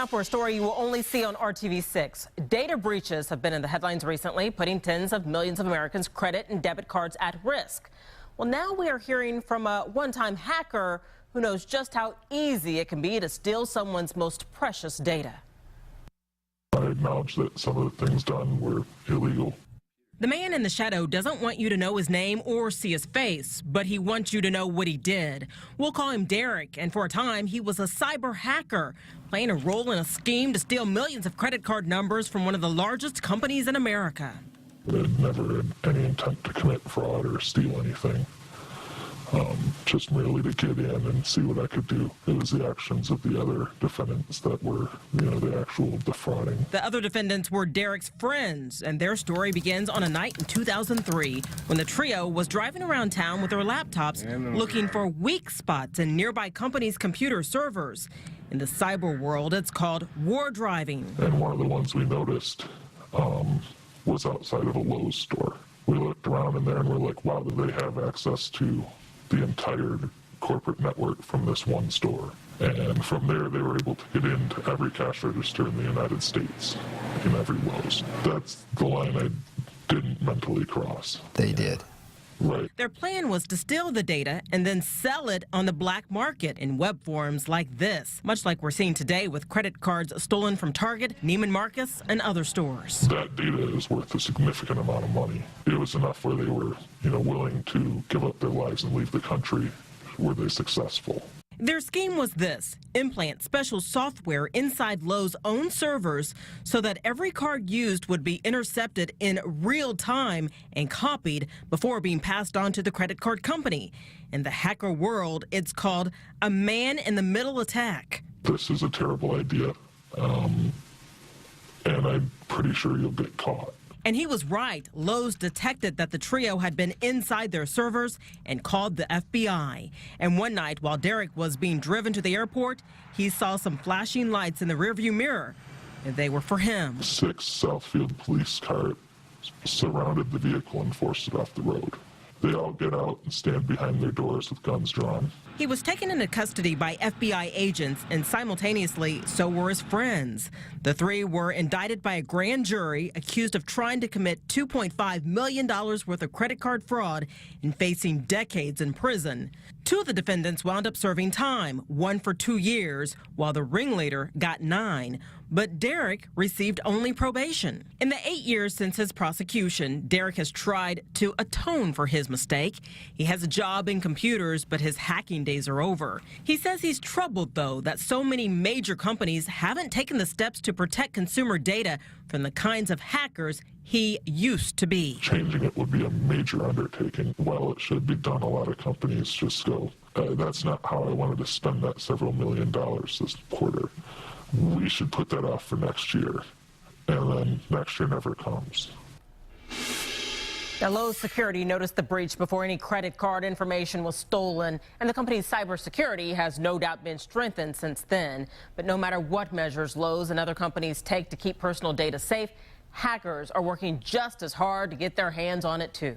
Now for a story you will only see on RTV6. Data breaches have been in the headlines recently, putting tens of millions of Americans' credit and debit cards at risk. Well, now we are hearing from a one-time hacker who knows just how easy it can be to steal someone's most precious data. I acknowledge that some of the things done were illegal. The man in the shadow doesn't want you to know his name or see his face, but he wants you to know what he did. We'll call him Derek, and for a time, he was a cyber hacker, playing a role in a scheme to steal millions of credit card numbers from one of the largest companies in America. I never had any intent to commit fraud or steal anything, just merely to get in and see what I could do. It was the actions of the other defendants that were, the actual defrauding. The other defendants were Derek's friends, and their story begins on a night in 2003 when the trio was driving around town with their laptops looking for weak spots in nearby companies' computer servers. In the cyber world, it's called war driving. And one of the ones we noticed was outside of a Lowe's store. We looked around in there and we're like, wow, do they have access to the entire corporate network from this one store? And from there, they were able to get into every cash register in the United States, in every Lowe's. That's the line I didn't mentally cross. They did. Right. Their plan was to steal the data and then sell it on the black market in web forums like this, much like we're seeing today with credit cards stolen from Target, Neiman Marcus, and other stores. That data is worth a significant amount of money. It was enough where they were, willing to give up their lives and leave the country. Were they successful? Their scheme was this: implant special software inside Lowe's own servers so that every card used would be intercepted in real time and copied before being passed on to the credit card company. In the hacker world, it's called a man-in-the-middle attack. This is a terrible idea, and I'm pretty sure you'll get caught. And he was right. Lowe's detected that the trio had been inside their servers and called the FBI. And one night, while Derek was being driven to the airport, he saw some flashing lights in the rearview mirror, and they were for him. 6 Southfield police cars surrounded the vehicle and forced it off the road. They all get out and stand behind their doors with guns drawn. He was taken into custody by FBI agents, and simultaneously, so were his friends. The three were indicted by a grand jury, accused of trying to commit $2.5 million worth of credit card fraud and facing decades in prison. 2 of the defendants wound up serving time, one for 2 years, while the ringleader got 9. But Derek received only probation. In the 8 years since his prosecution, Derek has tried to atone for his mistake. He has a job in computers, but his hacking days are over. He says he's troubled, though, that so many major companies haven't taken the steps to protect consumer data from the kinds of hackers he used to be. Changing it would be a major undertaking. While it should be done, a lot of companies just go, that's not how I wanted to spend that several $1 million this quarter. We should put that off for next year, and then next year never comes. Now, Lowe's security noticed the breach before any credit card information was stolen, and the company's cybersecurity has no doubt been strengthened since then. But no matter what measures Lowe's and other companies take to keep personal data safe, hackers are working just as hard to get their hands on it, too.